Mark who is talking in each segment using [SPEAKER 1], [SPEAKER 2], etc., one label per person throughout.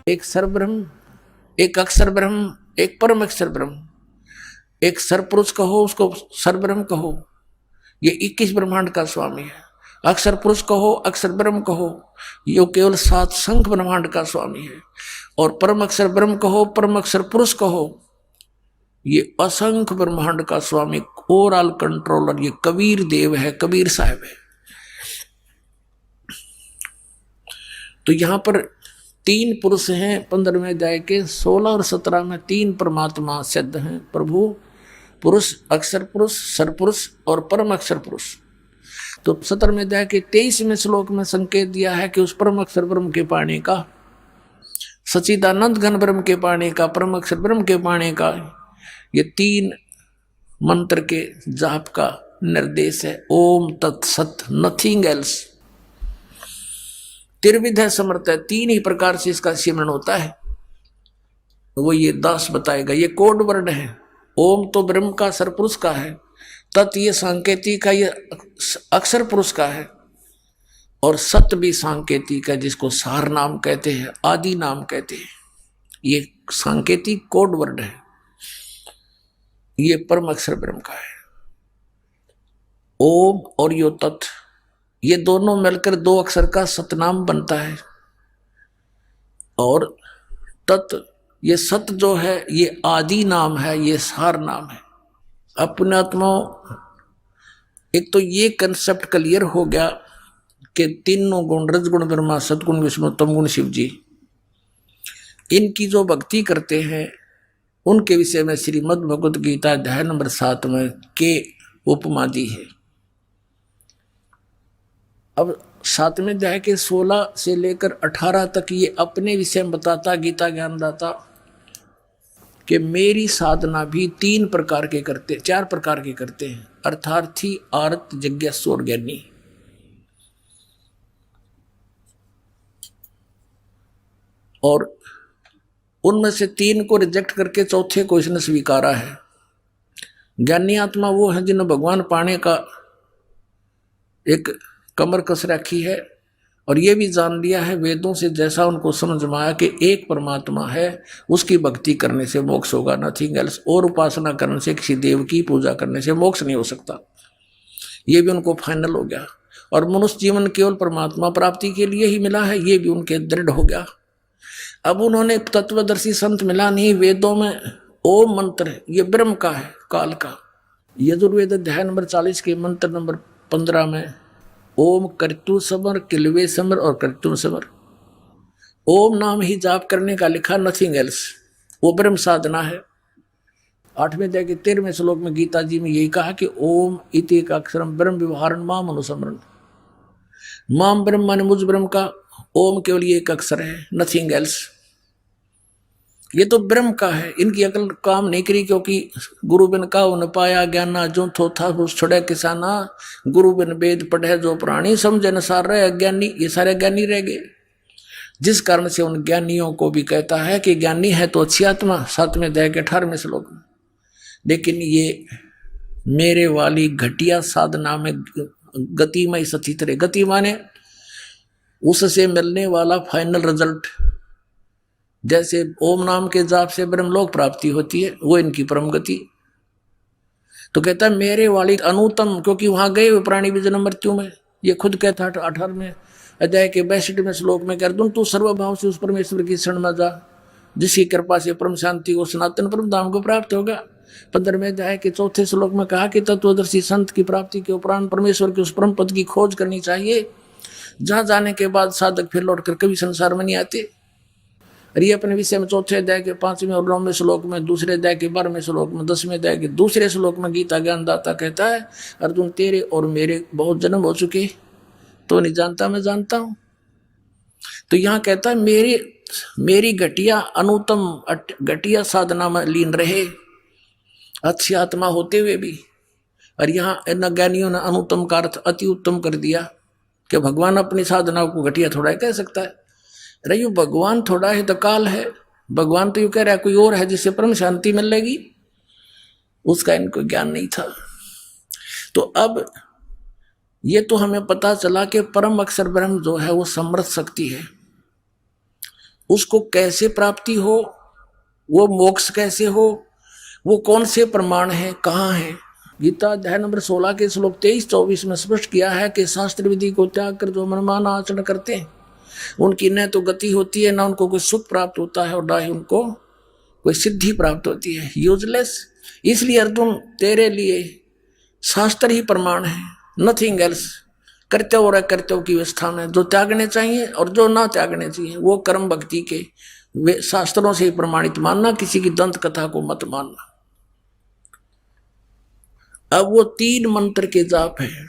[SPEAKER 1] एक सरब्रह्म, एक अक्षर ब्रह्म, एक परम अक्षर ब्रह्म। एक सरपुरुष कहो उसको सरब्रह्म कहो, ये 21 ब्रह्मांड का स्वामी है। अक्षर पुरुष कहो, अक्षर ब्रह्म कहो, ये केवल 7 संख्य ब्रह्मांड का स्वामी है। और परम अक्षर ब्रह्म कहो, परम अक्षर पुरुष कहो, ये असंख्य ब्रह्मांड का स्वामी, ओवरऑल कंट्रोलर, ये कबीर देव है, कबीर साहब है। तो यहां पर 3 पुरुष हैं 15वें अध्याय के 16 और 17 में। 3 परमात्मा सिद्ध हैं, प्रभु, पुरुष, अक्षर पुरुष, सरपुरुष और परम अक्षर पुरुष। तो 17वें अध्याय के 23वें श्लोक में संकेत दिया है कि उस परम अक्षर ब्रह्म के पाने का, सच्चिदानंद घन ब्रह्म के पाने का, परम अक्षर ब्रह्म के पाने का, ये 3 मंत्र के जाप का निर्देश है। ओम तत्सत, नथिंग एल्स। त्रिविध है, समर्थ है, 3 ही प्रकार से इसका सिमरन होता है। वो ये दास बताएगा, ये कोड वर्ड है। ओम तो ब्रह्म का, सरपुरुष का है। तत् ये सांकेतिक का, ये अक्षर पुरुष का है। और सत्य भी सांकेतिक है, जिसको सार नाम कहते हैं, आदि नाम कहते हैं। ये सांकेतिक कोड वर्ड है। ये परम अक्षर ब्रह्म का है। ओम और यो तत्, ये दोनों मिलकर 2 अक्षर का सतनाम बनता है। और तत्, ये सत जो है, ये आदि नाम है, ये सार नाम है। अपने आत्मा, एक तो ये कंसेप्ट क्लियर हो गया कि तीनों गुण, रजगुण ब्रह्मा, सतगुण विष्णु, तमगुण शिव जी, इनकी जो भक्ति करते हैं उनके विषय में श्रीमद् भगवत गीता अध्याय नंबर 7 में के उपमा दी है। अब 7वें अध्याय के 16 से लेकर 18 तक ये अपने विषय में बताता गीता ज्ञानदाता कि मेरी साधना भी 3 प्रकार के करते, 4 प्रकार के करते हैं, अर्थार्थी, आर्त, जिज्ञासु और ज्ञानी। और उनमें से 3 को रिजेक्ट करके चौथे को इसने स्वीकारा है। ज्ञानी आत्मा वो है जिन्हें भगवान पाने का एक कमर कस रखी है, और ये भी जान लिया है वेदों से, जैसा उनको समझ में आया कि एक परमात्मा है, उसकी भक्ति करने से मोक्ष होगा, नथिंग एल्स। और उपासना करने से, किसी देव की पूजा करने से मोक्ष नहीं हो सकता। ये भी उनको फाइनल हो गया। और मनुष्य जीवन केवल परमात्मा प्राप्ति के लिए ही मिला है, ये भी उनके दृढ़ हो गया। अब उन्होंने तत्वदर्शी संत मिला नहीं, वेदों में ओम मंत्र है, ये ब्रह्म का है, काल का। यजुर्वेद अध्याय नंबर 40 के मंत्र नंबर 15 में ओम कर्तु समर, किलवे समर और कर्तु समर, ओम नाम ही जाप करने का लिखा, नथिंग एल्स। वो ब्रह्म साधना है। 8वें अध्याय के 13वें श्लोक में गीता जी में यही कहा कि ओम इति का अक्षरम ब्रह्म व्यवहारण माम अनुसमरण। माम ब्रह्म माने मुझ ब्रह्म का, ओम केवल ये एक अक्षर है, नथिंग एल्स। ये तो ब्रह्म का है। इनकी अकल काम नहीं करी, क्योंकि गुरु बिन का उन पाया ज्ञाना, जो थो था उस छोड़े किसाना, गुरु बिन वेद पढ़े जो प्राणी, समझे न सार रहे अज्ञानी। ये सारे ज्ञानी रह गए, जिस कारण से उन ज्ञानियों को भी कहता है कि ज्ञानी है तो अच्छी आत्मा, 7वें अध्याय के 18वें श्लोक में। लेकिन ये मेरे वाली घटिया साधना में गति में सचित रहे। गति माने उससे मिलने वाला फाइनल रिजल्ट। जैसे ओम नाम के जाप से ब्रह्मलोक प्राप्ति होती है, वो इनकी परम गति। तो कहता है मेरे वाली अनुतम, क्योंकि वहां गए हुए प्राणी भी जन्म मृत्यु में। ये खुद कहता है 18वें अध्याय के 62वें श्लोक में, कर दूं तू सर्वभाव से उस परमेश्वर की शरण में जा, जिसकी कृपा से परम शांति को सनातन परम धाम को प्राप्त होगा। 15वें अध्याय के 4थे श्लोक में कहा कि तत्वदर्शी संत की प्राप्ति के उपरांत परमेश्वर के उस परम पद की खोज करनी चाहिए, जहां जाने के बाद साधक फिर लौटकर कभी संसार में नहीं आते। और ये अपने विषय में 4थे अध्याय के 5वें और 9वें श्लोक में, 2रे अध्याय के 12वें श्लोक में, 10वें अध्याय के 2रे श्लोक में गीता ज्ञानदाता कहता है, अर्जुन तेरे और मेरे बहुत जन्म हो चुके, तो नहीं जानता, मैं जानता हूं। तो यहां कहता है मेरी घटिया अनुतम घटिया साधना में लीन रहे, अच्छी आत्मा होते हुए भी। और यहाँ इन ज्ञानियों ने अनुतम का अर्थ अति उत्तम कर दिया कि भगवान अपनी साधना को घटिया थोड़ा कह सकता है। अरे यू भगवान थोड़ा है तो काल है। भगवान तो यू कह रहा है कोई और है जिससे परम शांति मिलेगी, उसका इनको ज्ञान नहीं था। तो अब ये तो हमें पता चला कि परम अक्षर ब्रह्म जो है वो समर्थ शक्ति है। उसको कैसे प्राप्ति हो, वो मोक्ष कैसे हो, वो कौन से प्रमाण है, कहाँ है। गीता अध्याय नंबर 16 के श्लोक 23-24 में स्पष्ट किया है कि शास्त्र विधि को त्याग कर जो मनमाना आचरण करते हैं उनकी न तो गति होती है, न उनको कोई सुख प्राप्त होता है, और न ही उनको कोई सिद्धि प्राप्त होती है, यूजलेस। इसलिए अर्जुन तेरे लिए शास्त्र ही प्रमाण है, नथिंग एल्स। कर्तव्य और अकर्तव्य की व्यवस्था में जो त्यागने चाहिए और जो ना त्यागने चाहिए वो कर्म भक्ति के वे शास्त्रों से ही प्रमाणित मानना, किसी की दंत कथा को मत मानना। अब वो 3 मंत्र के जाप है,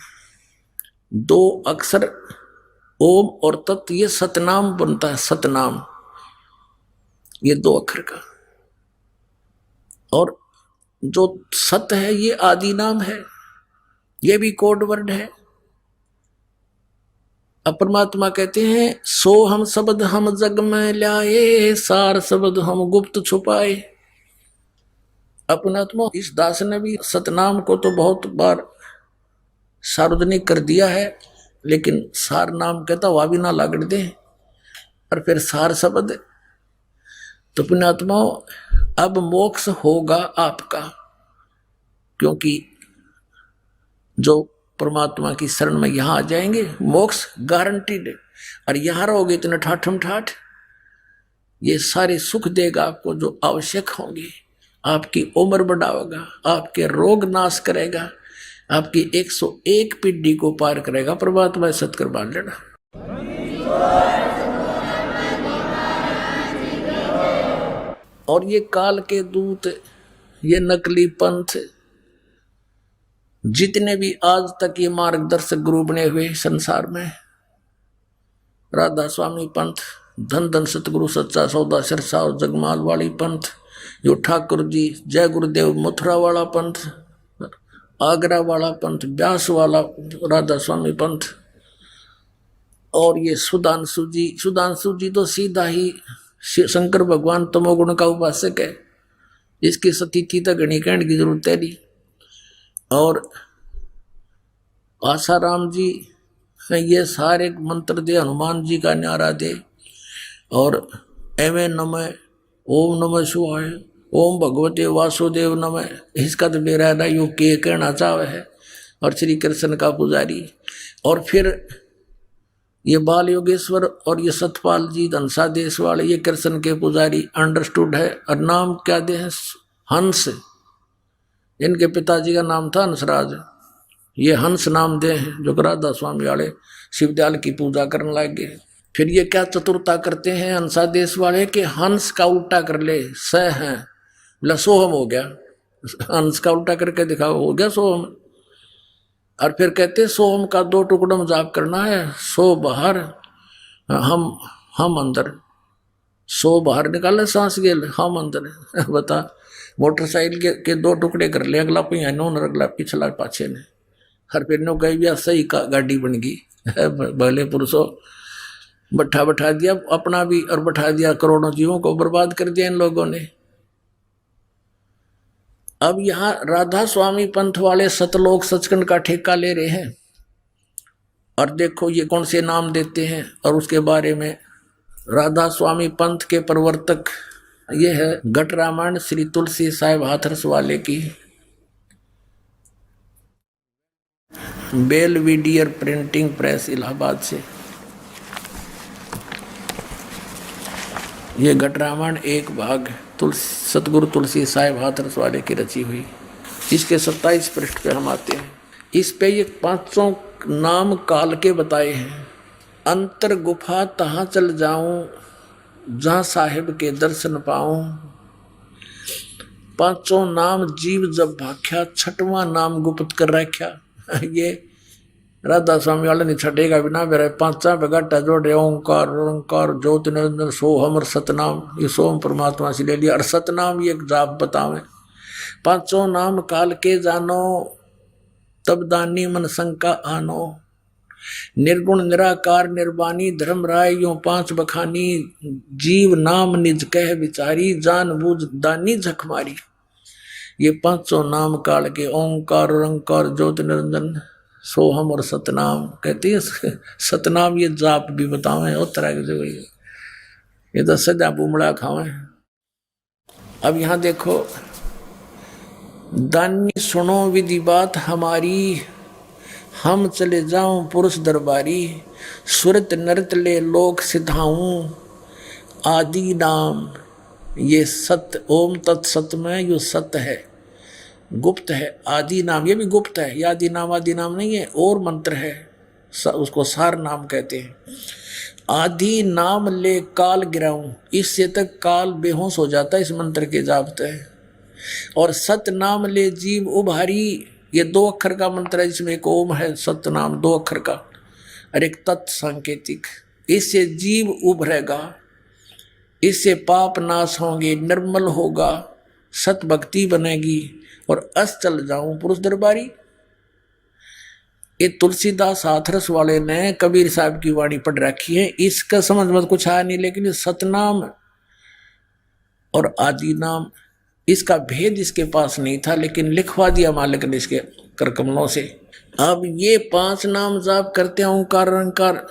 [SPEAKER 1] 2 अक्षर ओम और तत्, ये सतनाम बनता है, सतनाम ये 2 अक्षर का। और जो सत है ये आदि नाम है, ये भी कोड वर्ड है। परमात्मा कहते हैं सो हम शब्द हम जग में लाए, सार शब्द हम गुप्त छुपाए। अपनात्मा इस दास ने भी सतनाम को तो बहुत बार सार्वजनिक कर दिया है, लेकिन सार नाम कहता वह भी ना लागड़ दे, और फिर सार शब्द। तो पुण्यात्मा अब मोक्ष होगा आपका, क्योंकि जो परमात्मा की शरण में यहां आ जाएंगे मोक्ष गारंटीड है। और यहां रहोगे इतने ठाठम ठाठ, ये सारे सुख देगा आपको जो आवश्यक होंगे, आपकी उम्र बढ़ाएगा, आपके रोग नाश करेगा, आपकी 101 पीढ़ी को पार करेगा। परमात्मा सत्कर बांध लेना। और ये काल के दूत, ये नकली पंथ, जितने भी आज तक ये मार्गदर्शक गुरु बने हुए संसार में, राधा स्वामी पंथ, धन धन सतगुरु सच्चा सौदा सिरसा और जगमाल वाली पंथ, जो ठाकुर जी जय गुरुदेव मथुरा वाला पंथ, आगरा वाला पंथ, व्यास वाला राधा स्वामी पंथ, और ये सुधांशु जी तो सीधा ही शंकर भगवान तमोगुण का उपासक है, इसकी स्थिति तक घनी कहने की जरूरत है नहीं। और आसाराम जी ये सारे मंत्र दे, हनुमान जी का न्यारा दे, और एवं नमः, ओम नमः शिवाय, ओम भगवते वासुदेव नमः, इसका तो मेरा ना यो के कहना चाहे है। और श्री कृष्ण का पुजारी, और फिर ये बाल योगेश्वर और ये सतपाल जी धनसा देश वाले, ये कृष्ण के पुजारी अंडरस्टूड है। और नाम क्या दे हैं, हंस, इनके पिताजी का नाम था हंसराज, ये हंस नाम दे हैं, जो राधा स्वामी वाले शिवदयाल की पूजा करने लगे। फिर ये क्या चतुरता करते हैं हंसा देश वाले कि हंस का उल्टा कर ले, स है बोला सोहम हो गया, हंस का उल्टा करके दिखाओ हो गया सोहम। और फिर कहते सोहम का 2 टुकड़ों में जाप करना है, सो बाहर हम अंदर, सो बाहर निकाले सांस गेल हम अंदर। बता, मोटरसाइकिल के 2 टुकड़े कर ले, अगला पहिया नो और अगला पिछला पाछे ने, हर फिर नो कही भी सही का गाड़ी बन गई। भले पुरुषों बैठा दिया अपना भी, और बैठा दिया करोड़ों जीवों को बर्बाद कर दिया इन लोगों ने। अब यहाँ राधा स्वामी पंथ वाले सतलोक सचखंड का ठेका ले रहे हैं, और देखो ये कौन से नाम देते हैं। और उसके बारे में राधा स्वामी पंथ के प्रवर्तक ये है घट रामायण श्री तुलसी साहिब हाथरस वाले की, बेलविडियर प्रिंटिंग प्रेस इलाहाबाद से। ये घट रामायण एक भाग सतगुरु तुलसी साहिब हाथरस वाले की रची हुई। इसके 27 पृष्ठ पे हम आते हैं। इस पे ये 500 नाम काल के बताए हैं। अंतर गुफा तहाँ चल जाऊं जहाँ साहिब के दर्शन पाऊं, 500 नाम जीव जब भाख्या, 6वां नाम गुप्त कर रख्या। ये राधा स्वामी वाले नहीं छटेगा बिना मेरे 5 पे घाटा जोड़े, ओंकार ओंकार ज्योति निरंजन सोहम और सतनाम, ये सोम परमात्मा से ले लिया। और सतनाम ये एक जाप बतावे, 500 नाम काल के जानो, तब दानी मन शंका आनो, निर्गुण निराकार निर्वाणी धर्म राय यूं 5 बखानी, जीव नाम निज कह विचारी, जान बूझ दानी झकमारी। ये 500 नाम काल के ओंकार ओंकार ज्योति निरंजन सोहम और सतनाम कहती है। सतनाम ये जाप भी बतावे, और तरह के ये तो सदा बुमड़ा खावे। अब यहां देखो, दानी सुनो विधि बात हमारी, हम चले जाऊं पुरुष दरबारी, सुरत नरत ले लोक सिधाऊं, आदि नाम ये सत्य। ओम तत्सत में यो सत्य है, गुप्त है। आदि नाम ये भी गुप्त है, ये आदि नाम नहीं है, और मंत्र है, उसको सार नाम कहते हैं। आदि नाम ले काल गिराऊं, इससे तक काल बेहोश हो जाता है इस मंत्र के जापते। और सत नाम ले जीव उभारी, ये 2 अक्षर का मंत्र है, जिसमें एक ओम है, सत नाम 2 अक्षर का, और एक तत् सांकेतिक। इससे जीव उभरेगा, इससे पाप नाश होंगे, निर्मल होगा, सत भक्ति बनेगी, और अस चल जाऊं पुरुष दरबारी। ये तुलसीदास हाथरस वाले ने कबीर साहब की वाणी पढ़ रखी है, इसका समझ में कुछ आया नहीं, लेकिन सतनाम और आदि नाम इसका भेद इसके पास नहीं था, लेकिन लिखवा दिया मालिक ने इसके कर कमलों से। अब ये 5 नाम जाप करते हैं, ओंकार अहंकार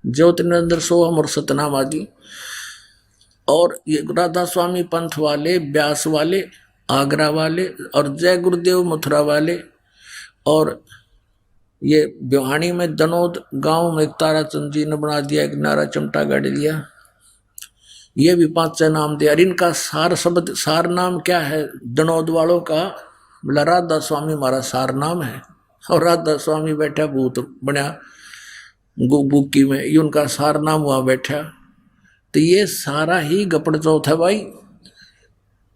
[SPEAKER 1] ज्योति निरंतर सोहम और सतनाम आदि। और ये राधा स्वामी पंथ वाले, ब्यास वाले, आगरा वाले, और जय गुरुदेव मथुरा वाले, और ये ब्योहानी में दनोद गांव में ताराचंद जी ने बना दिया, एक नारा चमटा गाड़ दिया, ये भी 5 नाम दिया। इनका सार शब्द, सार नाम क्या है दनोद वालों का, बोला राधा स्वामी हमारा सार नाम है, और राधा स्वामी बैठा भूत बना बुक्की में, ये उनका सार नाम हुआ बैठा। तो ये सारा ही गपड़ चौथ है भाई,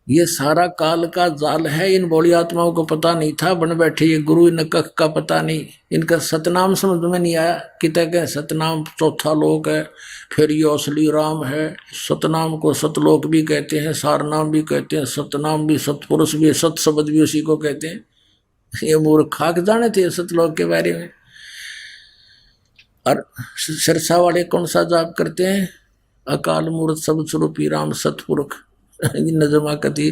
[SPEAKER 1] ये सारा काल का जाल है। इन बोली आत्माओं को पता नहीं था, बन बैठे ये गुरु, इन कख का पता नहीं, इनका सतनाम समझ में नहीं आया। कितने के सतनाम चौथा लोक है, फिर ये असली राम है। सतनाम को सतलोक भी कहते हैं, सारनाम भी कहते हैं, सतनाम भी, सतपुरुष भी, सत शब्द भी उसी को कहते हैं। ये मूर्ख खाक जाने थे सतलोक के बारे में। और सिरसा वाले कौन सा जाप करते हैं, अकाल मूर्त सब स्वरूपी राम सतपुरुष। इन जमा कति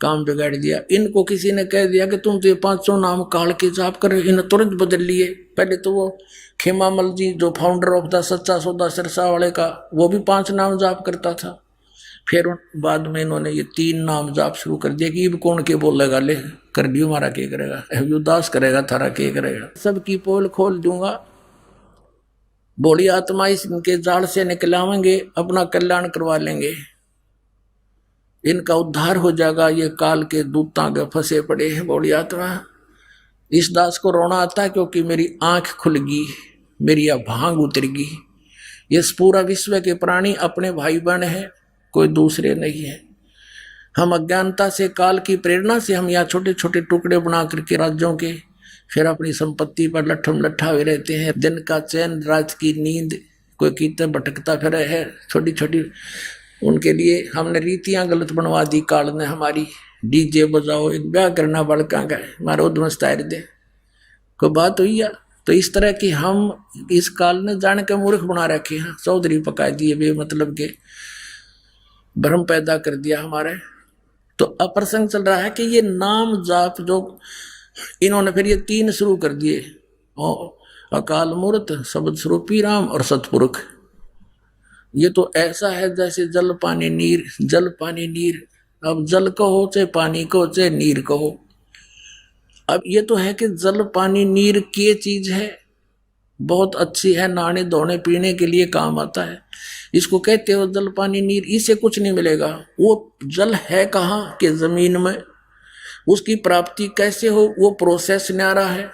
[SPEAKER 1] काम बिगाड़ दिया। इनको किसी ने कह दिया कि तुम तो ये 500 नाम काल के जाप कर, इन तुरंत बदल लिए। पहले तो वो खेमामल जी जो फाउंडर ऑफ द सच्चा सौदा सिरसा वाले का, वो भी 5 नाम जाप करता था। फिर बाद में इन्होंने ये 3 नाम जाप शुरू कर दिया कि अब कौन के बोलेगा, ले कर दियो हमारा के करेगा, उदास करेगा थारा के करेगा, सबकी पोल खोल दूंगा। बोली आत्मा इनके जाल से निकलावेंगे, अपना कल्याण करवा लेंगे, इनका उद्धार हो जाएगा, ये काल के दूतां के फंसे पड़े हैं। बोली आत्मा इस दास को रोना आता है, क्योंकि मेरी आंख खुल गई, मेरी भांग उतर गई। ये पूरा विश्व के प्राणी अपने भाई बहन है, कोई दूसरे नहीं है। हम अज्ञानता से, काल की प्रेरणा से हम यहाँ छोटे छोटे टुकड़े बना करके राज्यों के, फिर अपनी संपत्ति पर लट्ठम लट्ठा हुए रहते हैं। दिन का चैन, रात की नींद, कोई कीर्तन भटकता फिर है, छोटी छोटी। उनके लिए हमने रीतियां गलत बनवा दी काल ने हमारी। डीजे बजाओ, एक ब्याह करना बड़का का हमारा उद्वस्त दे, कोई बात हुई या? तो इस तरह की हम इस काल ने जान के मूर्ख बना रखे हैं, चौधरी पका दिए, बे मतलब के भ्रम पैदा कर दिया हमारे। तो अप्रसंग चल रहा है कि ये नाम जाप जो इन्होंने फिर ये 3 शुरू कर दिए, अकाल मूर्त, शब्द स्वरूपी राम और सतपुरुष। ये तो ऐसा है जैसे जल पानी नीर, जल पानी नीर। अब जल कहो चाहे पानी कहो चाहे नीर कहो, अब ये तो है कि जल पानी नीर की चीज है, बहुत अच्छी है, नहाने धोने पीने के लिए काम आता है। इसको कहते हो जल पानी नीर, इससे कुछ नहीं मिलेगा। वो जल है कहाँ कि जमीन में, उसकी प्राप्ति कैसे हो वो प्रोसेस न्यारा है।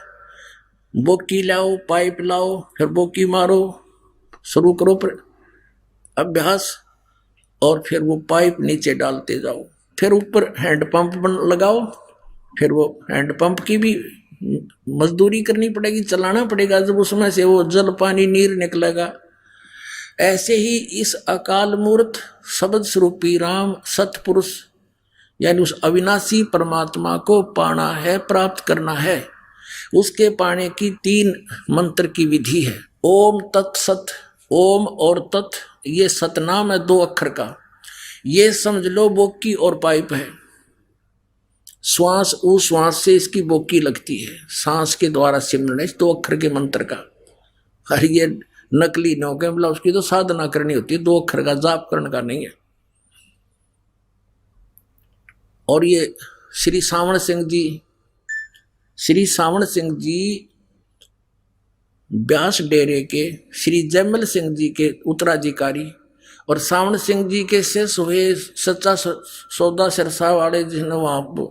[SPEAKER 1] बोकी लाओ, पाइप लाओ, फिर बोकी मारो, शुरू करो अभ्यास, और फिर वो पाइप नीचे डालते जाओ, फिर ऊपर हैंडपंप लगाओ, फिर वो हैंडपंप की भी मजदूरी करनी पड़ेगी, चलाना पड़ेगा, जब उसमें से वो जल पानी नीर निकलेगा। ऐसे ही इस अकाल मूर्त शब्द स्वरूपी राम सतपुरुष यानी उस अविनाशी परमात्मा को पाना है, प्राप्त करना है। उसके पाने की 3 मंत्र की विधि है। ओम तत्सत, ओम और तत् ये सतनाम है 2 अक्षर का। ये समझ लो बोकी और पाइप है। श्वास उस श्वास से इसकी बोकी लगती है, सांस के द्वारा सिमरन है 2 अक्षर के मंत्र का। और ये नकली न हो के, मतलब उसकी तो साधना करनी होती है, 2 अक्षर का जाप करने का नहीं है। और ये श्री सावण सिंह जी ब्यास डेरे के श्री जयमल सिंह जी के उत्तराधिकारी, और सावण सिंह जी के शेष हुए सच्चा सौदा सिरसा वाले जिन्होंने वहां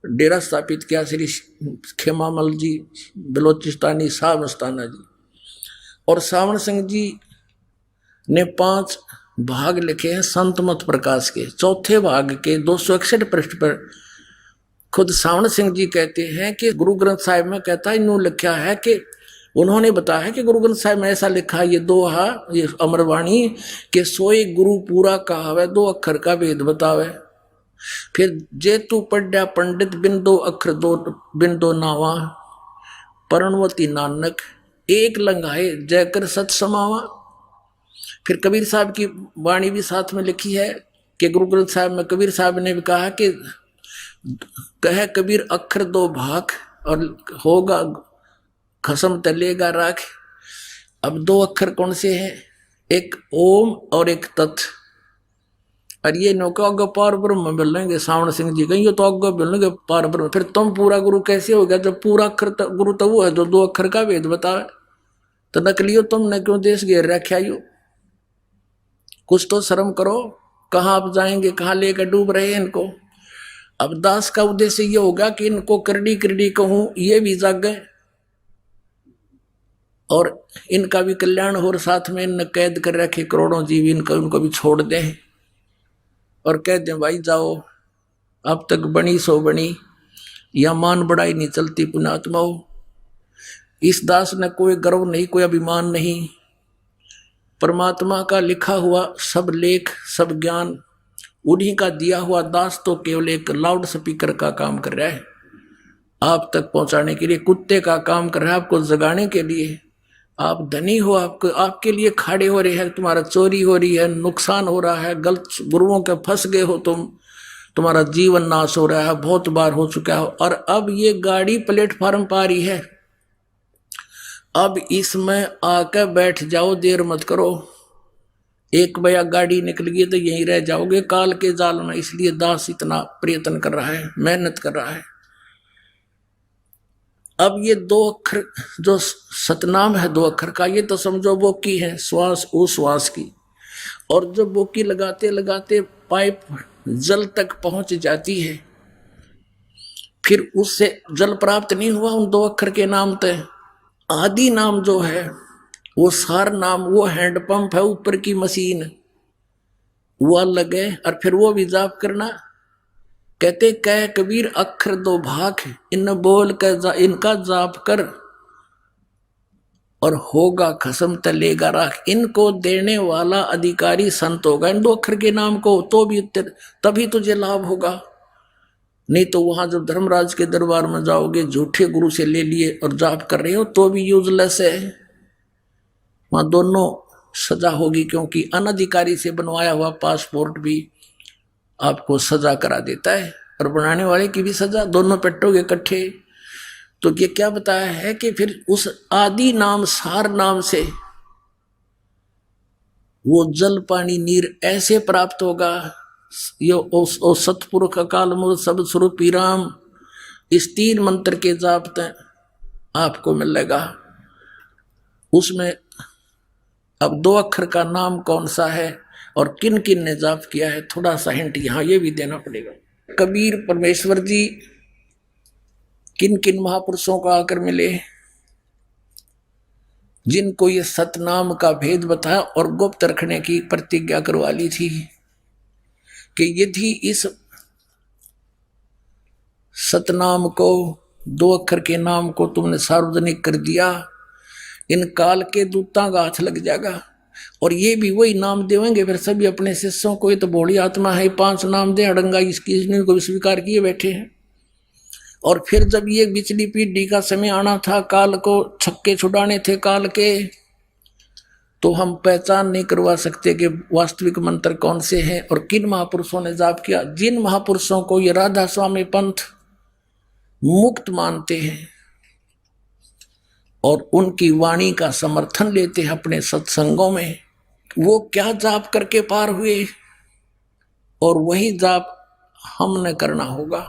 [SPEAKER 1] डेरा स्थापित किया, श्री खेमामल जी बलोचिस्तानी साहब मस्ताना जी। और सावण सिंह जी ने 5 भाग लिखे हैं संत मत प्रकाश के। चौथे भाग के 261 पृष्ठ पर खुद सावण सिंह जी कहते हैं कि गुरु ग्रंथ साहिब में कहता है, इन्होंने लिखा है कि उन्होंने बताया है कि गुरु ग्रंथ साहिब में ऐसा लिखा है, ये दोहा, ये अमरवाणी के सोई गुरु पूरा कहावे, 2 अक्षर का भेद बतावे। फिर जे तू पढ़या पंडित बिन 2 अक्षर बिन 2 नावा, परणवती नानक एक लंघाए जय कर सत समावा। फिर कबीर साहब की वाणी भी साथ में लिखी है कि गुरु ग्रंथ साहिब में कबीर साहब ने भी कहा कि कहे कबीर अक्षर 2 भाग और होगा खसम तलेगा राख। अब 2 अक्षर कौन से हैं? एक ओम और एक तत्। और ये नौका अग्ग पार ब्रह्म मिल लेंगे। सावण सिंह जी कहेंगे तो अग्ग मिल लेंगे पार ब्रह्म। फिर तुम पूरा गुरु कैसे हो गया जब पूरा अक्षर गुरु तो वो है जो 2 अक्षर का भेद बतावे। तो नकलियो तुमने क्यों देश घेर रखा यू? कुछ तो शर्म करो। कहाँ आप जाएंगे, कहाँ लेकर डूब रहे हैं इनको। अब दास का उद्देश्य ये होगा कि इनको करड़ी करड़ी कहूं, ये भी जाग गए और इनका भी कल्याण हो, साथ में इन कैद कर रखे करोड़ों जीव, इनका उनको भी छोड़ दें और कह दें भाई जाओ, अब तक बनी सो बनी, या मान बढ़ाई नहीं चलती पुण्यात्माओं। इस दास ने कोई गर्व नहीं, कोई अभिमान नहीं। परमात्मा का लिखा हुआ सब लेख, सब ज्ञान उन्हीं का दिया हुआ दास तो केवल एक लाउड स्पीकर का काम कर रहा है, आप तक पहुंचाने के लिए कुत्ते का काम कर रहा है, आपको जगाने के लिए। आप धनी हो, आपको आपके लिए खड़े हो रहे हैं, तुम्हारा चोरी हो रही है, नुकसान हो रहा है, गलत गुरुओं के फंस गए हो तुम, तुम्हारा जीवन नाश हो रहा है, बहुत बार हो चुका है। और अब ये गाड़ी प्लेटफार्म पर आ रही है, अब इसमें आकर बैठ जाओ, देर मत करो। एक बया गाड़ी निकल गई तो यहीं रह जाओगे काल के जाल में। इसलिए दास इतना प्रयत्न कर रहा है, मेहनत कर रहा है। अब ये 2 अक्षर जो सतनाम है 2 अक्षर का, ये तो समझो बोकी है, श्वास उश्वास की। और जब बोकी लगाते लगाते पाइप जल तक पहुंच जाती है, फिर उससे जल प्राप्त नहीं हुआ उन 2 अक्षर के नाम तय। आदि नाम जो है वो सार नाम, वो हैंडपंप है, ऊपर की मशीन, वो अलग है। और फिर वो भी जाप करना। कहते कह कबीर अक्षर 2 भाग, इन बोल कर इनका जाप कर और होगा खसम तलेगा राख। इनको देने वाला अधिकारी संत होगा इन 2 अक्षर के नाम को, तो भी तभी तुझे लाभ होगा। नहीं तो वहां जब धर्मराज के दरबार में जाओगे, झूठे गुरु से ले लिए और जाप कर रहे हो तो भी यूजलेस है, वहां दोनों सजा होगी। क्योंकि अनधिकारी से बनवाया हुआ पासपोर्ट भी आपको सजा करा देता है और बनाने वाले की भी सजा, दोनों पेटोगे इकट्ठे। तो ये क्या बताया है कि फिर उस आदि नाम सार नाम से वो जल पानी नीर ऐसे प्राप्त होगा। यो ओ सतपुरुष अकाल मूर्त सब स्वरूपी राम, इस 3 मंत्र के जाप आपको मिलेगा। उसमें अब 2 अक्षर का नाम कौन सा है और किन किन ने जाप किया है, थोड़ा सा हिंट यहाँ ये भी देना पड़ेगा। कबीर परमेश्वर जी किन किन महापुरुषों को आकर मिले, जिनको ये सतनाम का भेद बताया और गुप्त रखने की प्रतिज्ञा करवा ली थी कि यदि इस सतनाम को 2 अक्षर के नाम को तुमने सार्वजनिक कर दिया, इन काल के दूतां का हाथ लग जाएगा। और ये भी वही नाम देवेंगे फिर सभी अपने शिष्यों को। ये तो भोली आत्मा है, 5 नाम दे अड़ंगा, इसकी को स्वीकार किए बैठे हैं। और फिर जब ये बिचली पीढ़ी का समय आना था, काल को छक्के छुड़ाने थे काल के, तो हम पहचान नहीं करवा सकते कि वास्तविक मंत्र कौन से हैं और किन महापुरुषों ने जाप किया। जिन महापुरुषों को ये राधा स्वामी पंथ मुक्त मानते हैं और उनकी वाणी का समर्थन लेते हैं अपने सत्संगों में। वो क्या जाप करके पार हुए, और वही जाप हमने करना होगा,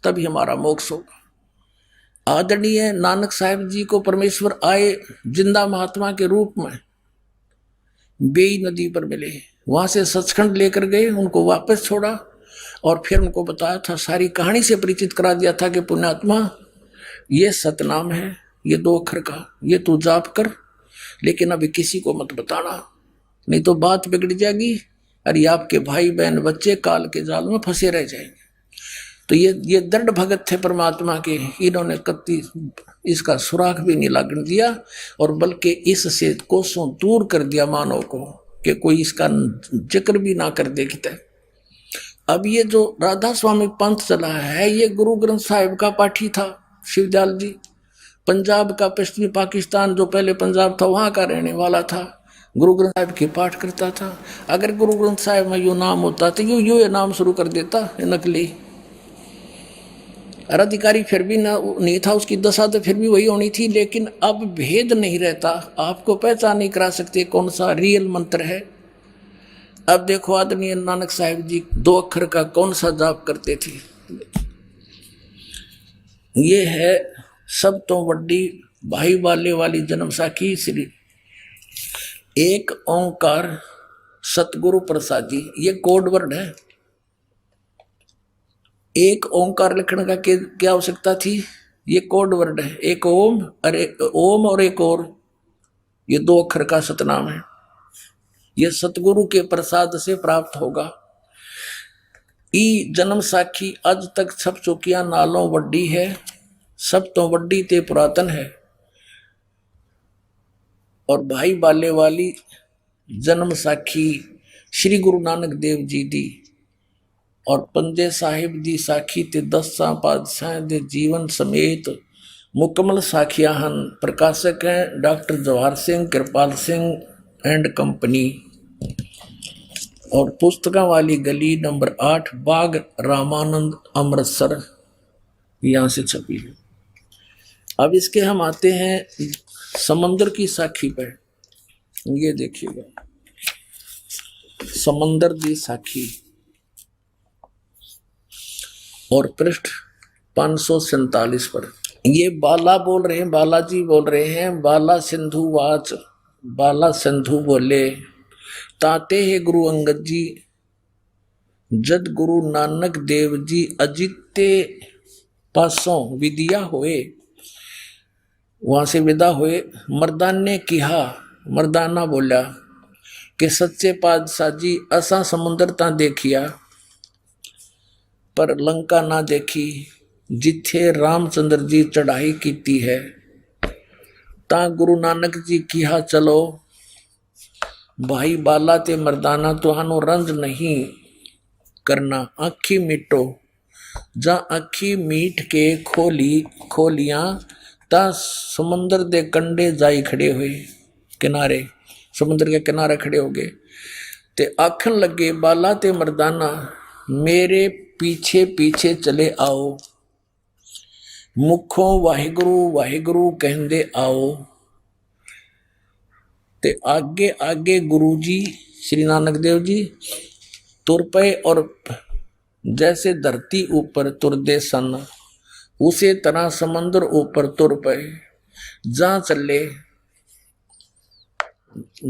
[SPEAKER 1] तभी हमारा मोक्ष होगा। आदरणीय नानक साहिब जी को परमेश्वर आए जिंदा महात्मा के रूप में, बेई नदी पर मिले, वहां से सचखंड लेकर गए, उनको वापस छोड़ा और फिर उनको बताया था, सारी कहानी से परिचित करा दिया था कि पुण्यात्मा ये सतनाम है, ये 2 अक्षर का, ये तू जाप कर, लेकिन अभी किसी को मत बताना, नहीं तो बात बिगड़ जाएगी, अरे आपके भाई बहन बच्चे काल के जाल में फंसे रह जाएंगे। तो ये दृढ़ भगत थे परमात्मा के, इन्होंने कत्ती इसका सुराख भी नहीं लगने दिया, और बल्कि इससे कोसों दूर कर दिया मानव को, कि कोई इसका जिक्र भी ना कर देखता है। अब ये जो राधा स्वामी पंथ चला है, ये गुरु ग्रंथ साहिब का पाठी था शिवदयाल जी, पंजाब का, पश्चिमी पाकिस्तान जो पहले पंजाब था वहां का रहने वाला था, गुरु ग्रंथ साहिब की पाठ करता था। अगर गुरु ग्रंथ साहिब में यू नाम होता तो यू ये नाम शुरू कर देता, नकली अधिकारी फिर भी ना नहीं था, उसकी दशा तो फिर भी वही होनी थी। लेकिन अब भेद नहीं रहता, आपको पहचान नहीं करा सकते कौन सा रियल मंत्र है। अब देखो आदरणीय नानक साहिब जी 2 अक्षर का कौन सा जाप करते थे। ये है सब तो वड्डी भाई वाले वाली जन्म साखी श्री एक ओंकार सतगुरु प्रसाद जी, ये कोड वर्ड है। एक ओंकार लिखने का क्या आवश्यकता थी, ये कोड वर्ड है, एक ओम और एक और, ये 2 अक्षर का सतनाम है। ये सतगुरु के प्रसाद से प्राप्त होगा। ई जन्म साखी अज तक छप चुकिया नालों वड्डी है, सब तो वड्डी ते पुरातन है। और भाई बाले वाली जन्म साखी श्री गुरु नानक देव जी दी, और पंजे साहिब दी साखी ते 10 पातशाह दे जीवन समेत मुकम्मल साखियां हन। प्रकाशक हैं doctor Jawahar Singh Kirpal Singh and company, और पुस्तकों वाली गली नंबर 8 बाग रामानंद अमृतसर, यहाँ से छपी है। अब इसके हम आते हैं समंदर की साखी पर। ये देखिएगा, समंदर दी साखी, और पृष्ठ 547 पर। ये बाला बोल रहे हैं, बालाजी बोल रहे हैं। बाला सिंधु वाच, बाला सिंधु बोले, ताते है गुरु अंगद जी, जद गुरु नानक देव जी अजिते पासों विदिया होए, वहां से विदा हुए। मर्दान ने कहा, मर्दाना बोला कि सच्चे पातशाह जी असा समुद्र ता देखिया पर लंका ना देखी, जिथे रामचंद्र जी चढ़ाई कीती है। ता गुरु नानक जी कहा चलो भाई बाला ते मर्दाना, तुहानू रंज नहीं करना, आखी मिटो। जा आखी मीट के खोलियां ता समुद्र दे कंडे जाई खड़े हुए, किनारे, समुद्र के किनारे खड़े हो गए। ते आखन लगे बाला ते मर्दाना, मेरे पीछे पीछे चले आओ, मुखों वाहिगुरु वाहिगुरु कहंदे आओ। ते आगे आगे गुरु जी श्री नानक देव जी तुर पे, और जैसे धरती ऊपर तुरदे सन, उसे तरह समंदर ऊपर तुर पे। जा चले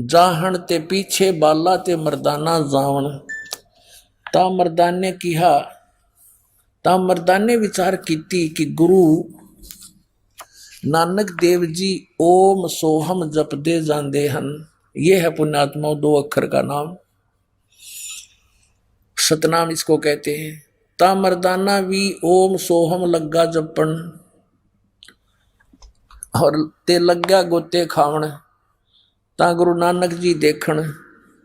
[SPEAKER 1] जाहन ते पीछे बाला ते मर्दाना जावन। ता मर्दाने कहा, ता मर्दाने विचार कीती कि गुरु नानक देव जी ओम सोहम जपदे जांदे हन। ये है पुण्यात्मा 2 अक्षर का नाम, सतनाम इसको कहते हैं। ता मर्दाना भी ओम सोहम लग्गा जपन, और ते लग्गा गोते खावन। ता गुरु नानक जी देखन,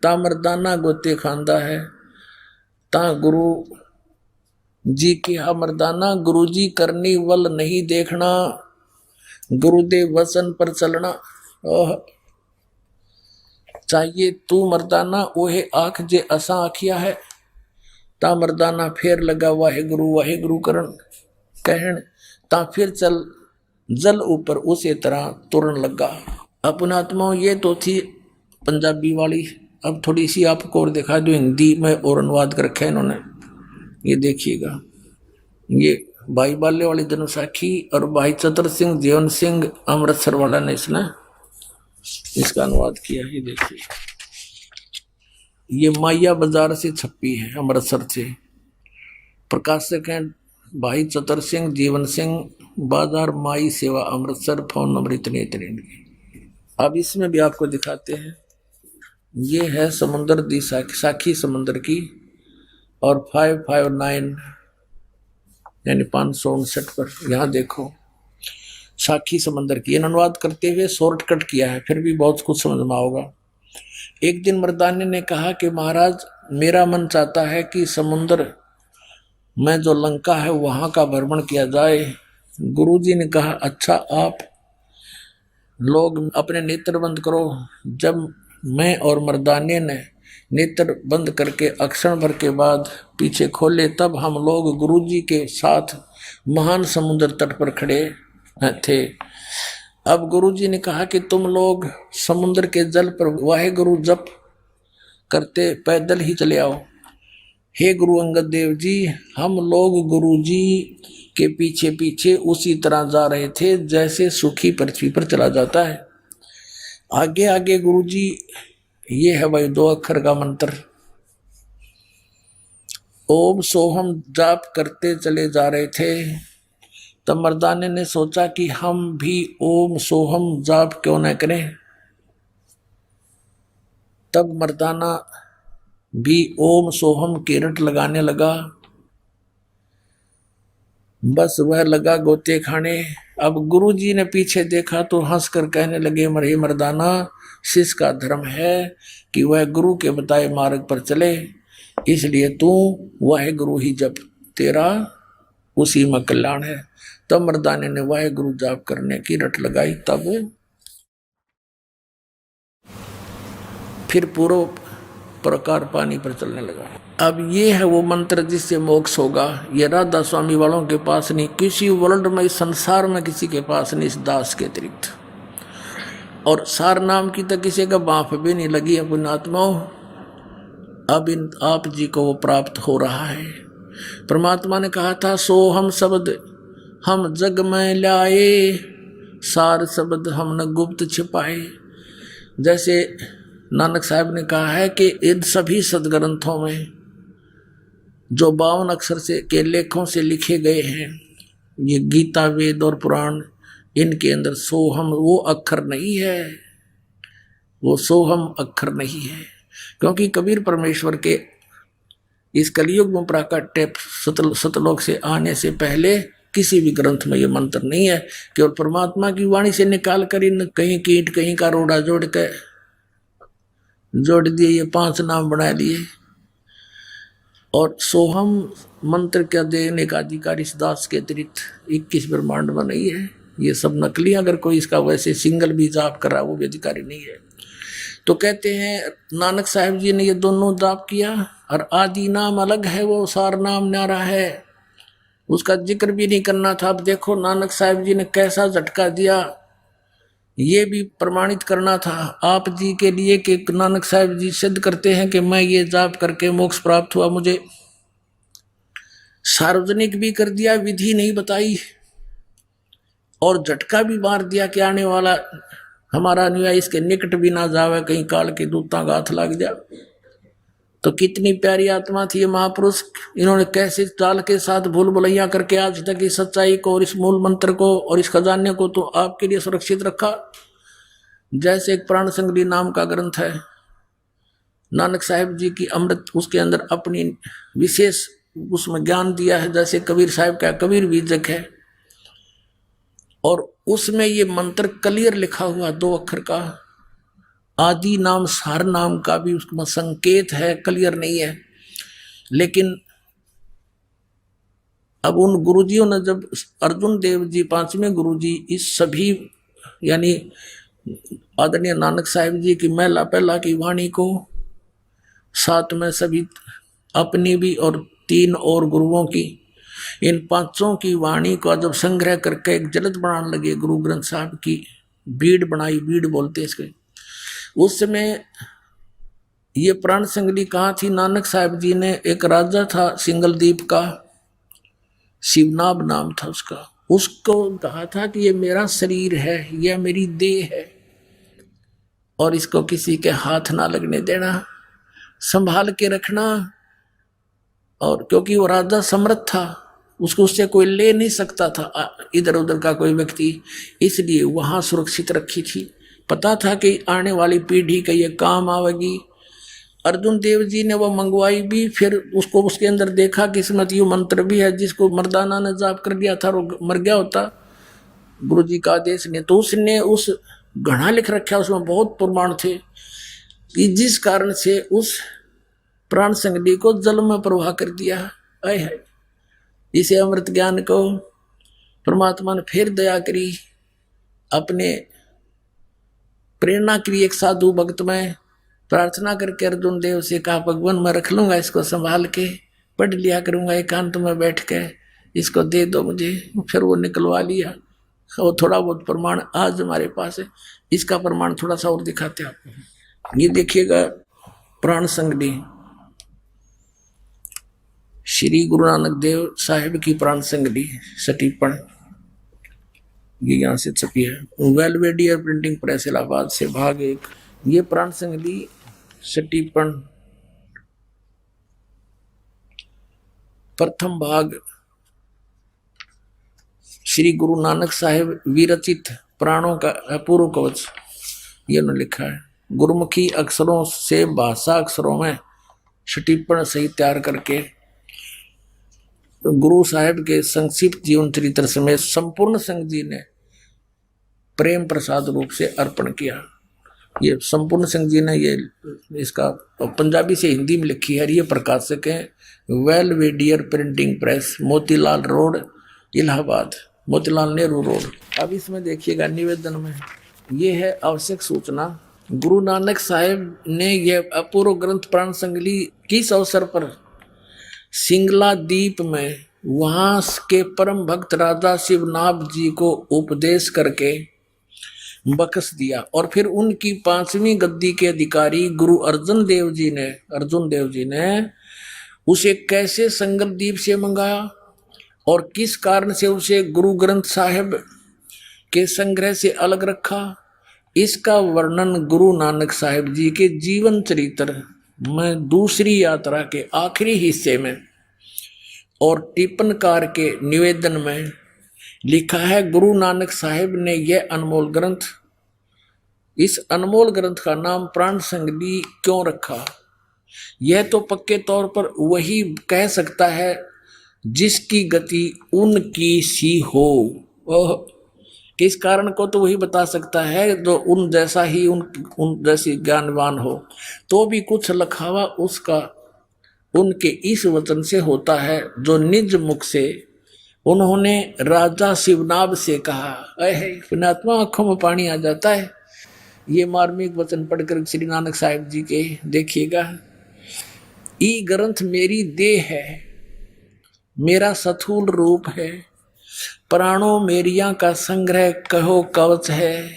[SPEAKER 1] ता मर्दाना गोते खांदा है। ता गुरु जी की हा मर्दाना, गुरु जी करनी वल नहीं देखना, गुरुदेव वचन पर चलना। ओह चाहिए तू मर्दाना ओहे आख जे असा आखिया है। ता मर्दाना फिर लगा वाहे गुरु करन कहन। ता फिर चल जल ऊपर उसी तरह तुरन लगा। अपना आत्मा ये तो थी पंजाबी वाली। अब थोड़ी सी आपको और दिखा दो हिंदी में और अनुवाद कर रखा है इन्होंने। ये देखिएगा, ये भाई बाले वाली जनसाखी और भाई चतर सिंह जीवन सिंह अमृतसर वाला ने इसका अनुवाद किया। ये देखिए, ये माया बाजार से छपी है, अमृतसर से। प्रकाशक हैं भाई चतर सिंह जीवन सिंह, बाजार माई सेवा अमृतसर, फोन नंबर इतने इतने। अब इसमें भी आपको दिखाते हैं। ये है समुद्र दी साखी समुद्र की, और 559 यानी 559 पर यहाँ देखो साखी समंदर की। अनुवाद करते हुए शॉर्टकट किया है, फिर भी बहुत कुछ समझ में आओगा। एक दिन मर्दानी ने कहा कि महाराज, मेरा मन चाहता है कि समुद्र में जो लंका है वहां का भ्रमण किया जाए। गुरुजी ने कहा, अच्छा आप लोग अपने नेत्र बंद करो। जब मैं और मर्दानी ने नेत्र बंद करके अक्षण भर के बाद पीछे खोले, तब हम लोग गुरुजी के साथ महान समुद्र तट पर खड़े थे। अब गुरुजी ने कहा कि तुम लोग समुद्र के जल पर वाहे गुरु जप करते पैदल ही चले आओ। हे गुरु अंगद देव जी, हम लोग गुरुजी के पीछे पीछे उसी तरह जा रहे थे जैसे सूखी पृथ्वी पर चला जाता है। आगे आगे गुरुजी, ये है भाई 2 अक्षर का मंत्र, ओम सोहम जाप करते चले जा रहे थे। तब मर्दाने ने सोचा कि हम भी ओम सोहम जाप क्यों न करें। तब मर्दाना भी ओम सोहम की रट लगाने लगा। बस वह लगा गोते खाने। अब गुरुजी ने पीछे देखा तो हंसकर कहने लगे, मरे मर्दाना, शिष्य का धर्म है कि वह गुरु के बताए मार्ग पर चले, इसलिए तू वह गुरु ही जप, तेरा उसी में कल्याण है। तब मर्दाने ने वाहे गुरु जाप करने की रट लगाई। तब फिर पूर्व प्रकार पानी पर चलने लगा। अब ये है वो मंत्र जिससे मोक्ष होगा। ये राधा स्वामी वालों के पास नहीं, किसी वर्ल्ड में, इस संसार में किसी के पास नहीं, इस दास के अतिरिक्त। और सार नाम की तो किसी का बाप भी नहीं लगी है पुण्यात्माओं। अब इन आप जी को वो प्राप्त हो रहा है। परमात्मा ने कहा था, सो हम शब्द हम जग में लाए, सार शब्द हमने गुप्त छिपाए। जैसे नानक साहब ने कहा है कि इन सभी सदग्रंथों में जो 52 अक्षर से के लेखों से लिखे गए हैं, ये गीता, वेद और पुराण, इनके अंदर सोहम वो अक्षर नहीं है, वो सोहम अक्षर नहीं है। क्योंकि कबीर परमेश्वर के इस कलयुग में प्राकट्य सतलोक से आने से पहले किसी भी ग्रंथ में ये मंत्र नहीं है। केवल परमात्मा की वाणी से निकाल कर इन कहीं कीट कहीं का रोड़ा जोड़ दिए, ये 5 नाम बना लिए। और सोहम मंत्र क्या देने का अधिकारी इस दास के अतिरिक्त 21 ब्रह्मांड में नहीं है। ये सब नकली, अगर कोई इसका वैसे सिंगल भी जाप कर रहा वो भी अधिकारी नहीं है। तो कहते हैं नानक साहब जी ने ये दोनों जाप किया, और आदि नाम अलग है, वो सार नाम न्यारा है, उसका जिक्र भी नहीं करना था। अब देखो नानक साहब जी ने कैसा झटका दिया, ये भी प्रमाणित करना था आप जी के लिए कि नानक साहब जी सिद्ध करते हैं कि मैं ये जाप करके मोक्ष प्राप्त हुआ। मुझे सार्वजनिक भी कर दिया, विधि नहीं बताई, और झटका भी मार दिया कि आने वाला हमारा अनुयायी इसके निकट भी ना जावे, कहीं काल के दूतां का हाथ लग जा। तो कितनी प्यारी आत्मा थी ये महापुरुष। इन्होंने कैसे चाल के साथ भूल भुलैया करके आज तक इस सच्चाई को और इस मूल मंत्र को और इस खजाने को तो आपके लिए सुरक्षित रखा। जैसे एक प्राण संगली नाम का ग्रंथ है, नानक साहिब जी की अमृत, उसके अंदर अपनी विशेष उसमें ज्ञान दिया है। जैसे कबीर साहिब का कबीर बीजक है, और उसमें ये मंत्र क्लियर लिखा हुआ 2 अक्षर का, आदि नाम सार नाम का भी उसमें संकेत है, क्लियर नहीं है। लेकिन अब उन गुरुजियों ने, जब अर्जुन देव जी 5वें गुरुजी इस सभी यानी आदरणीय नानक साहिब जी की महिला पहला की वाणी को, साथ में सभी अपनी भी और 3 और गुरुओं की इन पांचों की वाणी का जब संग्रह करके एक जलद बनाने लगे, गुरु ग्रंथ साहब की बीड़ बनाई, बीड़ बोलते इसके। उस समय ये प्राण संगली कहाँ थी? नानक साहब जी ने, एक राजा था सिंगलदीप का, शिवनाभ नाम था उसका, उसको कहा था कि ये मेरा शरीर है, यह मेरी देह है और इसको किसी के हाथ ना लगने देना, संभाल के रखना। और क्योंकि वो राजा समर्थ था, उसको उससे कोई ले नहीं सकता था इधर उधर का कोई व्यक्ति, इसलिए वहां सुरक्षित रखी थी। पता था कि आने वाली पीढ़ी का ये काम आवेगी। अर्जुन देव जी ने वो मंगवाई भी, फिर उसको उसके अंदर देखा कि इसमें यू मंत्र भी है, जिसको मर्दाना ने जाप कर दिया था वो मर गया होता गुरु जी का आदेश ने, तो उसने उस घड़ा लिख रखा, उसमें बहुत प्रमाण थे कि जिस कारण से उस प्राण संगली को जल में प्रवाह कर दिया। आय है, इसे अमृत ज्ञान को परमात्मा ने फिर दया करी, अपने प्रेरणा करी। एक साधु भक्त में प्रार्थना करके अर्जुन देव से कहा, भगवान मैं रख लूंगा इसको, संभाल के पढ़ लिया करूंगा एकांत में बैठ के, इसको दे दो मुझे। फिर वो निकलवा लिया। वो थोड़ा बहुत प्रमाण आज हमारे पास है, इसका प्रमाण थोड़ा सा और दिखाते आपको। ये देखिएगा प्राण संगली, श्री गुरु नानक देव साहिब की प्राण संगली सटीपण, ये यहाँ से छपी है, वेलवेडियर प्रिंटिंग प्रेस इलाहाबाद से, भाग 1। ये प्राण संगली सटीपण प्रथम भाग, श्री गुरु नानक साहिब विरचित प्राणों का अपूर्व कवच, ये उन्होंने लिखा है। गुरुमुखी अक्षरों से भाषा अक्षरों में सटीपण सहित तैयार करके गुरु साहिब के संक्षिप्त जीवन चरित्र समेत संपूर्ण संघ जी ने प्रेम प्रसाद रूप से अर्पण किया। ये संपूर्ण संघ जी ने ये इसका पंजाबी से हिंदी में लिखी है। ये प्रकाशक है Belvedere printing press, Motilal road Allahabad, Motilal Nehru road. अब इसमें देखिएगा निवेदन में ये है आवश्यक सूचना, गुरु नानक साहिब ने यह अपूर्व ग्रंथ प्राण संगली किस अवसर पर सिंगला द्वीप में वहां के परम भक्त राजा शिवनाभ जी को उपदेश करके बख्श दिया, और फिर उनकी 5वीं गद्दी के अधिकारी गुरु अर्जुन देव जी ने उसे कैसे संगल द्वीप से मंगाया और किस कारण से उसे गुरु ग्रंथ साहिब के संग्रह से अलग रखा, इसका वर्णन गुरु नानक साहिब जी के जीवन चरित्र में दूसरी यात्रा के आखिरी हिस्से में और टिप्पणकार के निवेदन में लिखा है। गुरु नानक साहिब ने यह अनमोल ग्रंथ, इस अनमोल ग्रंथ का नाम प्राण संगली क्यों रखा? यह तो पक्के तौर पर वही कह सकता है जिसकी गति उनकी सी हो। किस कारण को तो वही बता सकता है जो उन जैसा ही उन जैसी ज्ञानवान हो। तो भी कुछ लखावा उसका उनके इस वचन से होता है जो निज मुख से उन्होंने राजा शिवनाभ से कहा। पुण्यात्मा आंखों में पानी आ जाता है ये मार्मिक वचन पढ़कर श्री नानक साहिब जी के। देखिएगा, ई ग्रंथ मेरी देह है, मेरा स्थूल रूप है, प्राणों मेरिया का संग्रह कहो कवच है,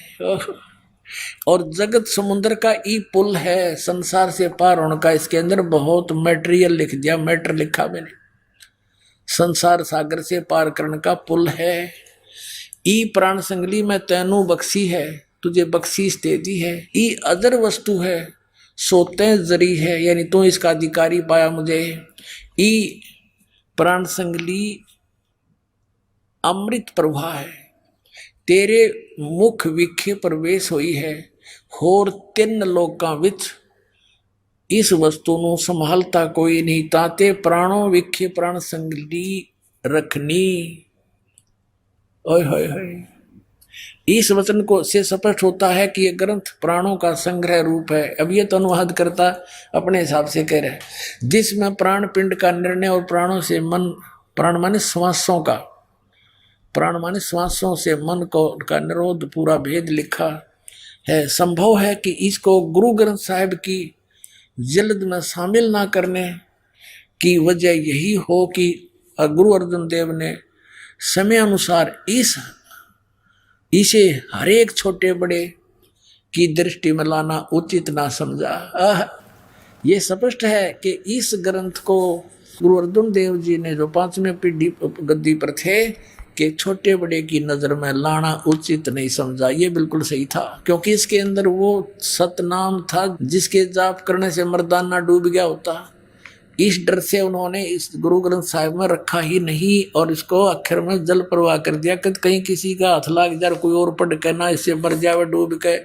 [SPEAKER 1] और जगत समुद्र का ई पुल है, संसार से पार होने का। इसके अंदर बहुत मटेरियल लिख दिया, मैटर लिखा मैंने, संसार सागर से पार करने का पुल है। ई प्राण संगली में तैनू बख्शी है, तुझे बख्शीश दे दी है। ई अदर वस्तु है, सोते जरी है, यानी तू इसका अधिकारी पाया मुझे। ई प्राण संगली अमृत प्रभा है, तेरे मुख विखे प्रवेश हुई है, होर 3 लोकां विच इस वस्तु ਨੂੰ संभालता कोई नहीं, ताते प्राणों विखे प्राण संगली रखनी। ओए होए होए, इस वचन को से स्पष्ट होता है कि यह ग्रंथ प्राणों का संग्रह रूप है। अब ये तो अनुवाद करता अपने हिसाब से कह रहे हैं, जिसमें प्राण पिंड का निर्णय और प्राणों से मन, प्राण माने श्वासों का, प्राण माने श्वासों से मन को का निरोध पूरा भेद लिखा है। संभव है कि इसको गुरु ग्रंथ साहिब की जल्द में शामिल ना करने की वजह यही हो कि और गुरु अर्जुन देव ने समय अनुसार इसे हर एक छोटे बड़े की दृष्टि में लाना उचित ना समझा। ये स्पष्ट है कि इस ग्रंथ को गुरु अर्जुन देव जी ने जो 5वें पीढ़ी गद्दी पर थे कि छोटे बड़े की नजर में लाना उचित नहीं समझा। ये बिल्कुल सही था, क्योंकि इसके अंदर वो सतनाम था जिसके जाप करने से मर्दाना डूब गया होता। इस डर से उन्होंने इस गुरु ग्रंथ साहिब में रखा ही नहीं और इसको आखिर में जल प्रवाह कर दिया कि कहीं किसी का हाथ लाग जाए, कोई और पढ़ के ना इससे मर जावे डूब के।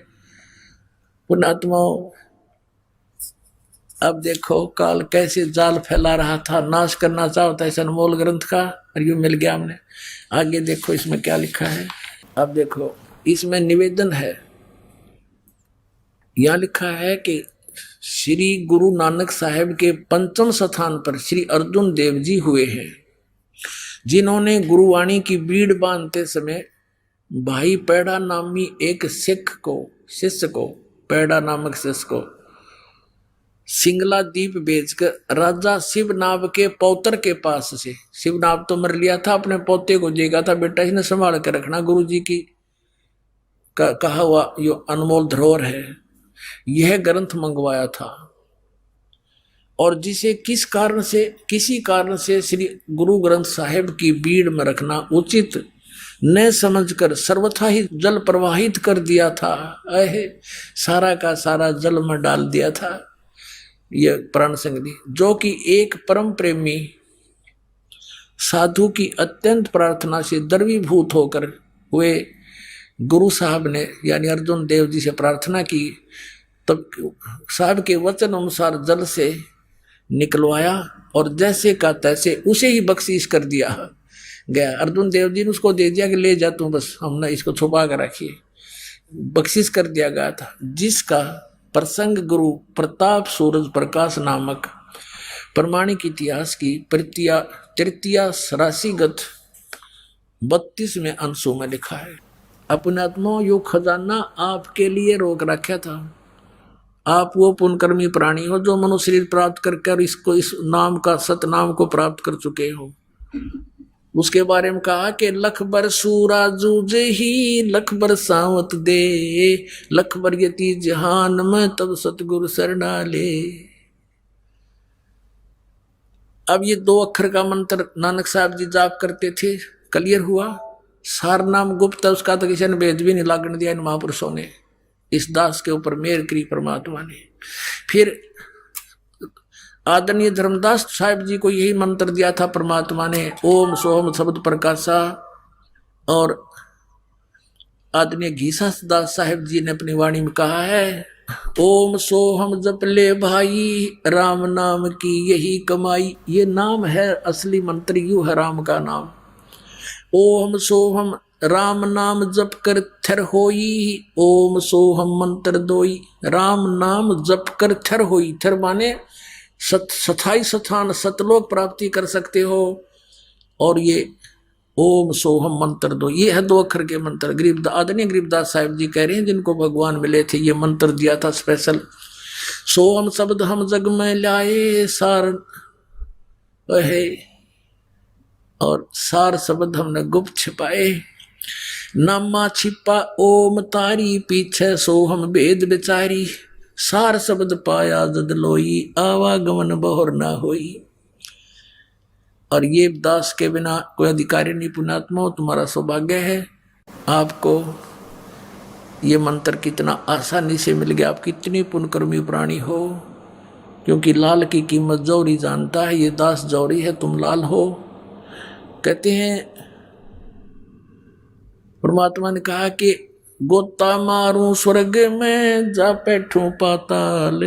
[SPEAKER 1] पुणात्माओं, अब देखो काल कैसे जाल फैला रहा था, नाश करना चाहता है इस अनमोल ग्रंथ का, और यूं मिल गया हमने। आगे देखो इसमें क्या लिखा है। अब देखो इसमें निवेदन है, यहां लिखा है कि श्री गुरु नानक साहेब के 5वें स्थान पर श्री अर्जुन देव जी हुए हैं, जिन्होंने गुरुवाणी की बीड़ बांधते समय भाई पैड़ा नामी एक शिष्य को पैड़ा नामक शिष्य को सिंगला दीप बेचकर राजा शिवनाभ के पौत्र के पास से, शिवनाभ तो मर लिया था, अपने पोते को देगा था, बेटा इसने संभाल के रखना, गुरु जी की कहा हुआ यो अनमोल धरोहर है, यह ग्रंथ मंगवाया था। और जिसे किसी कारण से श्री गुरु ग्रंथ साहिब की बीड़ में रखना उचित न समझकर सर्वथा ही जल प्रवाहित कर दिया था। सारा का सारा जल में डाल दिया था। यह प्राण संगति जो कि एक परम प्रेमी साधु की अत्यंत प्रार्थना से द्रवीभूत होकर हुए गुरु साहब ने यानी अर्जुन देव जी से प्रार्थना की, तब साहब के वचन अनुसार जल से निकलवाया और जैसे का तैसे उसे ही बख्शीश कर दिया गया। अर्जुन देव जी ने उसको दे दिया कि ले जा तू, बस हमने इसको छुपा कर रखिए, बख्शीश कर दिया गया था। जिसका प्रसंग गुरु प्रताप सूरज प्रकाश नामक प्रमाणिक इतिहास की तृतीया राशिगत 32वें अंशों में लिखा है। अपने आत्मा यो खजाना आपके लिए रोक रखा था। आप वो पुण्यकर्मी प्राणी हो जो मनुष्य शरीर प्राप्त करके इसको इस नाम का सतनाम को प्राप्त कर चुके हो। उसके बारे में कहा कि लख बर सूरा जूझे ही लख बर सावत दे, लख बर यति जहान में तब सतगुरु शरणा ले। अब ये 2 अक्षर का मंत्र नानक साहब जी जाप करते थे, क्लियर हुआ। सार नाम गुप्त है, उसका तो किसी ने भेद भी नहीं लागण दिया इन महापुरुषों ने, इस दास के ऊपर मेहर करी परमात्मा ने। फिर आदरणीय धर्मदास साहिब जी को यही मंत्र दिया था परमात्मा ने, ओम सोहम शब्द प्रकाशा। और आदरणीय घीसा दास साहिब जी ने अपनी वाणी में कहा है, ओम सोहम जप ले भाई राम नाम की यही कमाई। ये नाम है, असली मंत्र यू है राम का नाम। ओम सोहम राम नाम जप कर थर होई, ओम सोहम मंत्र दोई। राम नाम जप कर थर होई, थर माने स्थाई स्थान सतलोक प्राप्ति कर सकते हो। और ये ओम सोहम मंत्र दो, ये है 2 अक्षर के मंत्र। आदरणीय गरीबदास साहिब जी कह रहे हैं जिनको भगवान मिले थे, ये मंत्र दिया था स्पेशल। सोहम शब्द हम जग में लाए सार है, और सार शब्द हमने गुप्त छिपाए। नामा छिपा ओम तारी पीछे सोहम भेद बेचारी, सार शब्द पाया जद लोई आवागमन बहुर ना होई। और ये दास के बिना कोई अधिकारी नहीं। पुण्यात्मा तुम्हारा सौभाग्य है, आपको ये मंत्र कितना आसानी से मिल गया। आप कितनी पुण्यकर्मी प्राणी हो, क्योंकि लाल की कीमत जौहरी जानता है। ये दास जौहरी है, तुम लाल हो। कहते हैं परमात्मा ने कहा कि गोता मारूं स्वर्ग में जा बैठूं पाताल,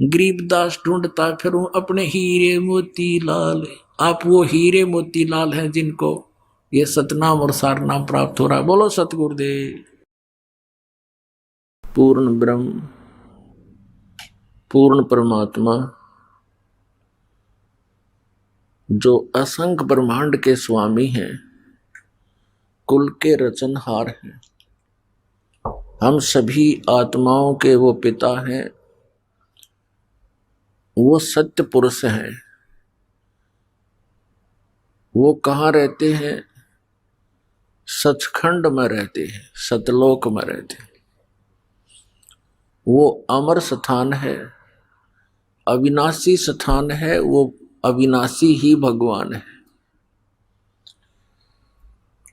[SPEAKER 1] गरीबदास ढूंढता फिरूं अपने हीरे मोती लाल। आप वो हीरे मोती लाल हैं जिनको ये सतनाम और सारनाम प्राप्त हो रहा है। बोलो सतगुरुदेव। पूर्ण ब्रह्म पूर्ण परमात्मा जो असंख्य ब्रह्मांड के स्वामी हैं, कुल के रचनहार हैं, हम सभी आत्माओं के वो पिता हैं, वो सत्य पुरुष हैं। वो कहाँ रहते हैं? सचखंड में रहते हैं, सतलोक में रहते हैं। वो अमर स्थान है, अविनाशी स्थान है, वो अविनाशी ही भगवान है।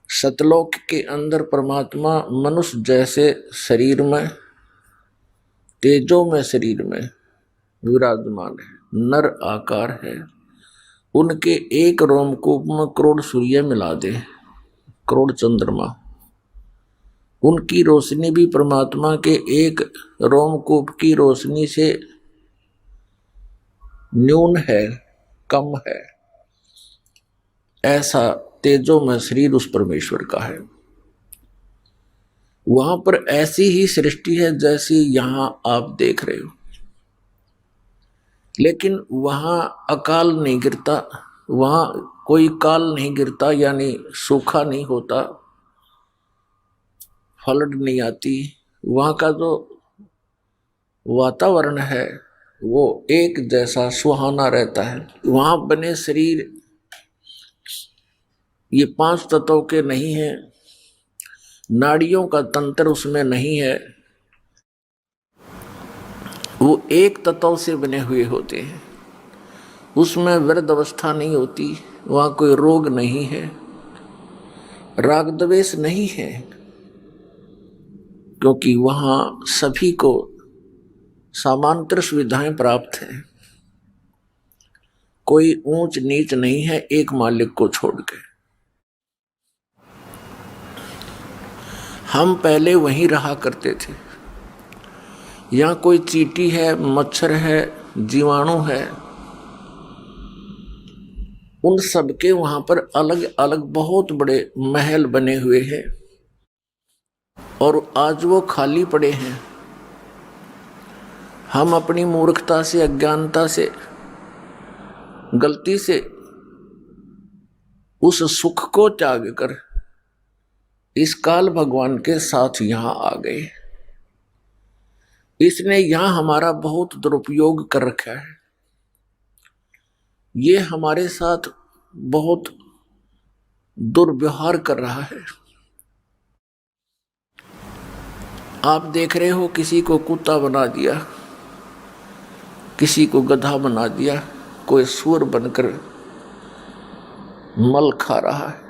[SPEAKER 1] सतलोक के अंदर परमात्मा मनुष्य जैसे शरीर में, तेजो में शरीर में विराजमान है, नर आकार है। उनके एक रोमकूप में करोड़ सूर्य मिला दे, करोड़ चंद्रमा। उनकी रोशनी भी परमात्मा के एक रोमकूप की रोशनी से न्यून है, कम है। ऐसा तेजो में शरीर उस परमेश्वर का है। वहां पर ऐसी ही सृष्टि है जैसी यहां आप देख रहे हो, लेकिन वहां अकाल नहीं गिरता, वहां कोई काल नहीं गिरता, यानी सूखा नहीं होता, फ्लड नहीं आती। वहां का जो वातावरण है वो एक जैसा सुहाना रहता है। वहां बने शरीर ये 5 तत्वों के नहीं है, नाड़ियों का तंत्र उसमें नहीं है, वो एक तत्व से बने हुए होते हैं। उसमें वृद्ध अवस्था नहीं होती, वहां कोई रोग नहीं है, राग द्वेष नहीं है, क्योंकि वहां सभी को समांतर सुविधाएं प्राप्त हैं। कोई ऊंच नीच नहीं है एक मालिक को छोड़ के। हम पहले वहीं रहा करते थे। यहाँ कोई चींटी है, मच्छर है, जीवाणु है, उन सबके वहां पर अलग अलग बहुत बड़े महल बने हुए हैं, और आज वो खाली पड़े हैं। हम अपनी मूर्खता से, अज्ञानता से, गलती से उस सुख को त्याग कर इस काल भगवान के साथ यहां आ गए। इसने यहां हमारा बहुत दुरुपयोग कर रखा है। ये हमारे साथ बहुत दुर्व्यवहार कर रहा है। आप देख रहे हो, किसी को कुत्ता बना दिया, किसी को गधा बना दिया, कोई सूअर बनकर मल खा रहा है।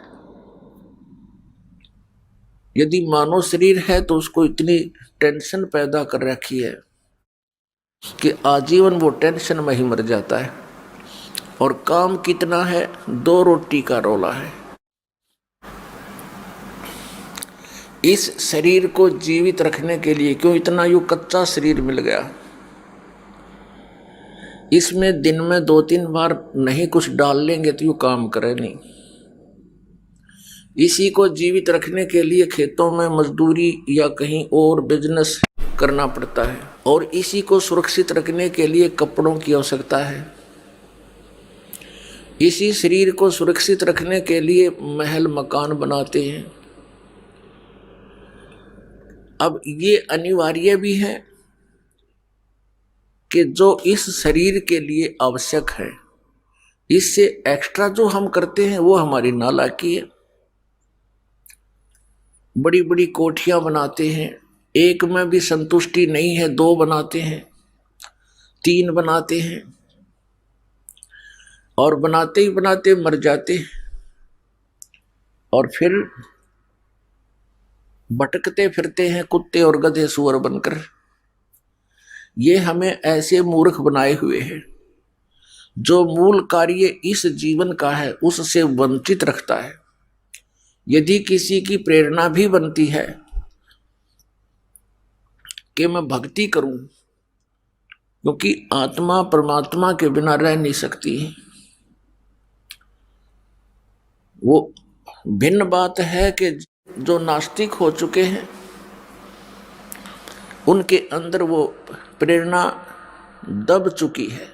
[SPEAKER 1] यदि मानव शरीर है तो उसको इतनी टेंशन पैदा कर रखी है कि आजीवन वो टेंशन में ही मर जाता है। और काम कितना है, 2 रोटी का रोला है। इस शरीर को जीवित रखने के लिए क्यों इतना यूं कच्चा शरीर मिल गया। इसमें दिन में 2-3 बार नहीं कुछ डाल लेंगे तो यूं काम करे नहीं। इसी को जीवित रखने के लिए खेतों में मजदूरी या कहीं और बिजनेस करना पड़ता है, और इसी को सुरक्षित रखने के लिए कपड़ों की आवश्यकता है। इसी शरीर को सुरक्षित रखने के लिए महल मकान बनाते हैं। अब ये अनिवार्य भी है कि जो इस शरीर के लिए आवश्यक है, इससे एक्स्ट्रा जो हम करते हैं वो हमारी नालायकी है। बड़ी बड़ी कोठियां बनाते हैं, एक में भी संतुष्टि नहीं है, 2 बनाते हैं, 3 बनाते हैं, और बनाते ही बनाते मर जाते हैं, और फिर भटकते फिरते हैं कुत्ते और गधे सुअर बनकर। ये हमें ऐसे मूर्ख बनाए हुए हैं। जो मूल कार्य इस जीवन का है उससे वंचित रखता है। यदि किसी की प्रेरणा भी बनती है कि मैं भक्ति करूं, क्योंकि आत्मा परमात्मा के बिना रह नहीं सकती, वो भिन्न बात है कि जो नास्तिक हो चुके हैं उनके अंदर वो प्रेरणा दब चुकी है,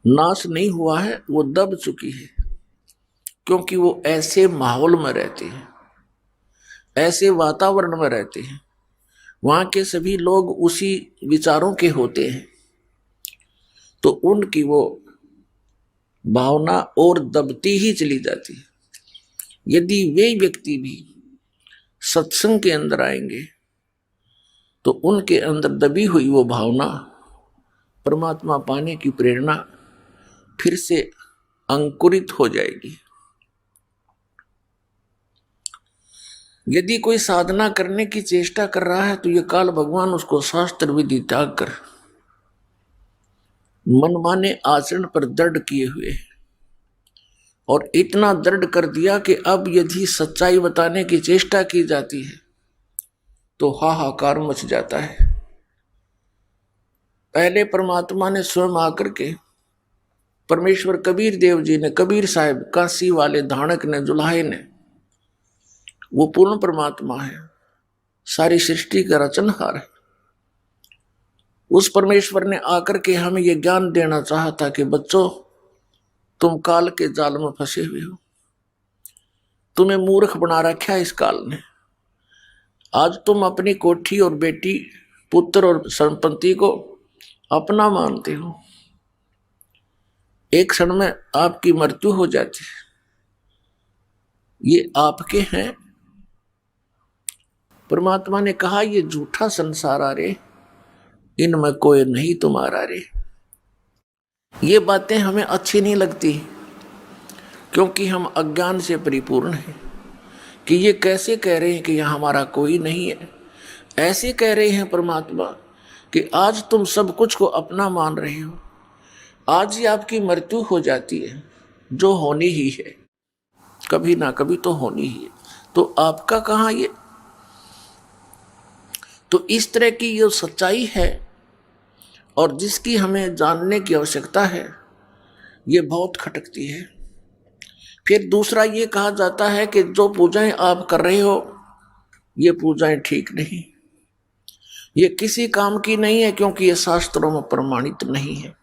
[SPEAKER 1] नाश नहीं हुआ है, वो दब चुकी है, क्योंकि वो ऐसे माहौल में रहते हैं, ऐसे वातावरण में रहते हैं, वहां के सभी लोग उसी विचारों के होते हैं, तो उनकी वो भावना और दबती ही चली जाती है। यदि वे व्यक्ति भी सत्संग के अंदर आएंगे तो उनके अंदर दबी हुई वो भावना, परमात्मा पाने की प्रेरणा फिर से अंकुरित हो जाएगी। यदि कोई साधना करने की चेष्टा कर रहा है तो ये काल भगवान उसको शास्त्र विधि त्याग कर मनमाने आचरण पर दृढ़ किए हुए है, और इतना दृढ़ कर दिया कि अब यदि सच्चाई बताने की चेष्टा की जाती है तो हाहाकार मच जाता है। पहले परमात्मा ने स्वयं आकर के, परमेश्वर कबीर देव जी ने, कबीर साहब, काशी वाले धाणक ने, जुलाहे ने, वो पूर्ण परमात्मा है, सारी सृष्टि का रचनहार है। उस परमेश्वर ने आकर के हमें ये ज्ञान देना चाहता कि बच्चों, तुम काल के जाल में फंसे हुए हो, तुम्हें मूर्ख बना रखा है इस काल ने। आज तुम अपनी कोठी और बेटी, पुत्र और संपत्ति को अपना मानते हो, एक क्षण में आपकी मृत्यु हो जाती है, ये आपके हैं। परमात्मा ने कहा ये झूठा संसार आ रे, इनमें कोई नहीं तुम्हारा रे। ये बातें हमें अच्छी नहीं लगती क्योंकि हम अज्ञान से परिपूर्ण हैं कि ये कैसे कह रहे हैं कि यहाँ हमारा कोई नहीं है। ऐसे कह रहे हैं परमात्मा कि आज तुम सब कुछ को अपना मान रहे हो, आज ही आपकी मृत्यु हो जाती है, जो होनी ही है, कभी ना कभी तो होनी ही है, तो आपका कहाँ ये। तो इस तरह की ये सच्चाई है और जिसकी हमें जानने की आवश्यकता है, ये बहुत खटकती है। फिर दूसरा ये कहा जाता है कि जो पूजाएं आप कर रहे हो ये पूजाएं ठीक नहीं, ये किसी काम की नहीं है क्योंकि ये शास्त्रों में प्रमाणित नहीं है।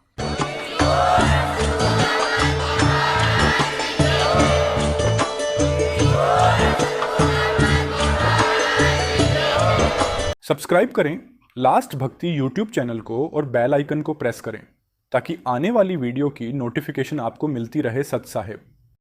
[SPEAKER 2] सब्सक्राइब करें लास्ट भक्ति यूट्यूब चैनल को और बेल आइकन को प्रेस करें ताकि आने वाली वीडियो की नोटिफिकेशन आपको मिलती रहे। सत साहिब।